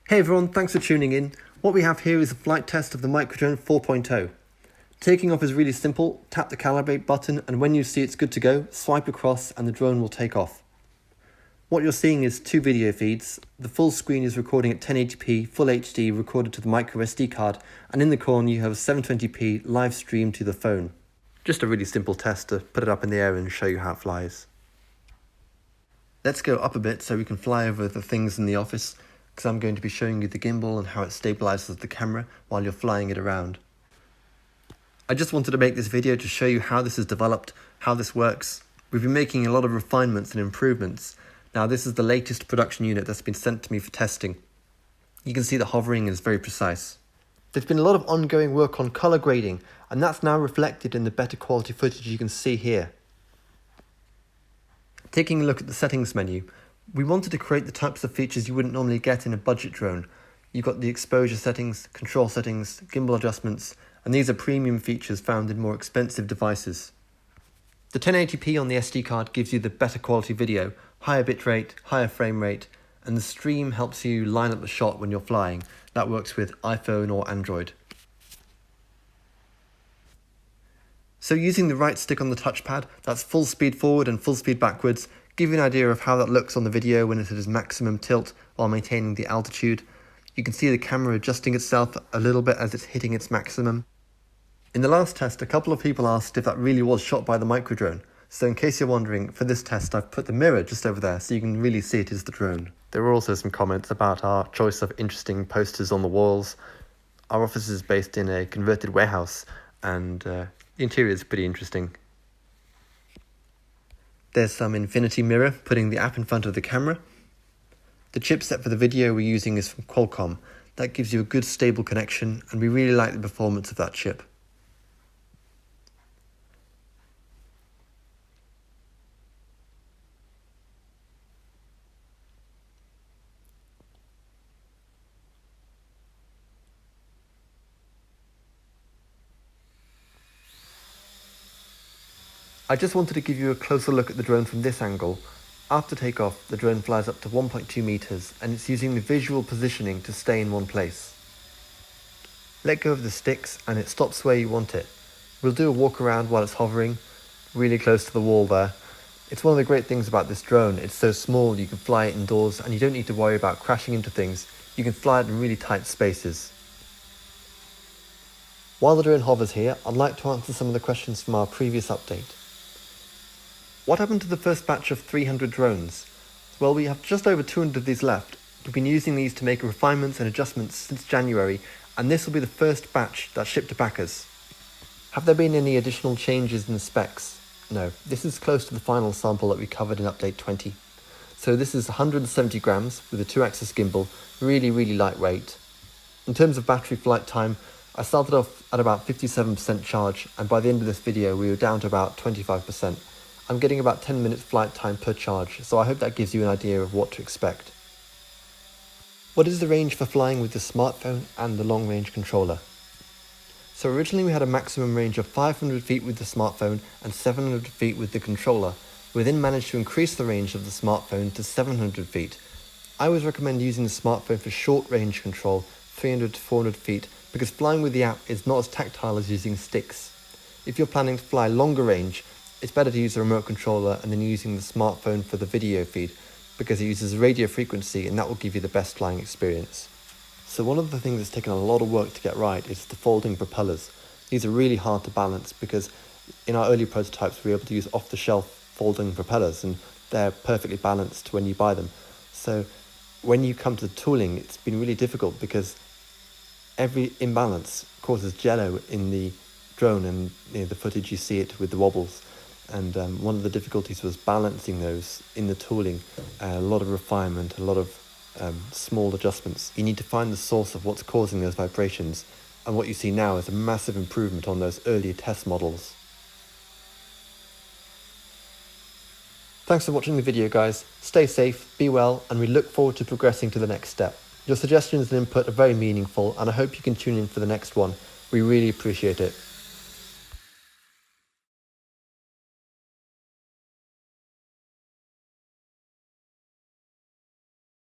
Hey everyone, thanks for tuning in. What we have here is a flight test of the Microdrone 4.0. Taking off is really simple. Tap the calibrate button and when you see it's good to go, swipe across and the drone will take off. What you're seeing is two video feeds. The full screen is recording at 1080p Full HD recorded to the micro SD card, and in the corner you have a 720p live stream to the phone. Just a really simple test to put it up in the air and show you how it flies. Let's go up a bit so we can fly over the things in the office, because I'm going to be showing you the gimbal and how it stabilizes the camera while you're flying it around. I just wanted to make this video to show you how this is developed, how this works. We've been making a lot of refinements and improvements. Now this is the latest production unit that's been sent to me for testing. You can see the hovering is very precise. There's been a lot of ongoing work on color grading, and that's now reflected in the better quality footage you can see here. Taking a look at the settings menu, we wanted to create the types of features you wouldn't normally get in a budget drone. You've got the exposure settings, control settings, gimbal adjustments, and these are premium features found in more expensive devices. The 1080p on the SD card gives you the better quality video, higher bitrate, higher frame rate, and the stream helps you line up the shot when you're flying. That works with iPhone or Android. So using the right stick on the touchpad, that's full speed forward and full speed backwards, give you an idea of how that looks on the video when it is maximum tilt while maintaining the altitude. You can see the camera adjusting itself a little bit as it's hitting its maximum. In the last test, a couple of people asked if that really was shot by the Microdrone. So in case you're wondering, for this test I've put the mirror just over there so you can really see it is the drone. There were also some comments about our choice of interesting posters on the walls. Our office is based in a converted warehouse and the interior is pretty interesting. There's some infinity mirror putting the app in front of the camera. The chipset for the video we're using is from Qualcomm. That gives you a good stable connection and we really like the performance of that chip. I just wanted to give you a closer look at the drone from this angle. After takeoff, the drone flies up to 1.2 meters and it's using the visual positioning to stay in one place. Let go of the sticks and it stops where you want it. We'll do a walk around while it's hovering, really close to the wall there. It's one of the great things about this drone. It's so small you can fly it indoors and you don't need to worry about crashing into things. You can fly it in really tight spaces. While the drone hovers here, I'd like to answer some of the questions from our previous update. What happened to the first batch of 300 drones? Well, we have just over 200 of these left. We've been using these to make refinements and adjustments since January, and this will be the first batch that's shipped to backers. Have there been any additional changes in the specs? No, this is close to the final sample that we covered in update 20. So this is 170 grams with a 2-axis gimbal, really lightweight. In terms of battery flight time, I started off at about 57% charge, and by the end of this video we were down to about 25%. I'm getting about 10 minutes flight time per charge, so I hope that gives you an idea of what to expect. What is the range for flying with the smartphone and the long-range controller? So originally we had a maximum range of 500 feet with the smartphone and 700 feet with the controller. We then managed to increase the range of the smartphone to 700 feet. I always recommend using the smartphone for short-range control, 300 to 400 feet, because flying with the app is not as tactile as using sticks. If you're planning to fly longer range, it's better to use a remote controller and then using the smartphone for the video feed, because it uses radio frequency and that will give you the best flying experience. So one of the things that's taken a lot of work to get right is the folding propellers. These are really hard to balance because in our early prototypes we were able to use off-the-shelf folding propellers and they're perfectly balanced when you buy them. So when you come to the tooling, it's been really difficult because every imbalance causes jello in the drone and the footage you see it with the wobbles. And one of the difficulties was balancing those in the tooling. A lot of refinement, a lot of small adjustments. You need to find the source of what's causing those vibrations, and what you see now is a massive improvement on those earlier test models. Thanks for watching the video, guys. Stay safe, be well, and we look forward to progressing to the next step. Your suggestions and input are very meaningful, and I hope you can tune in for the next one. We really appreciate it.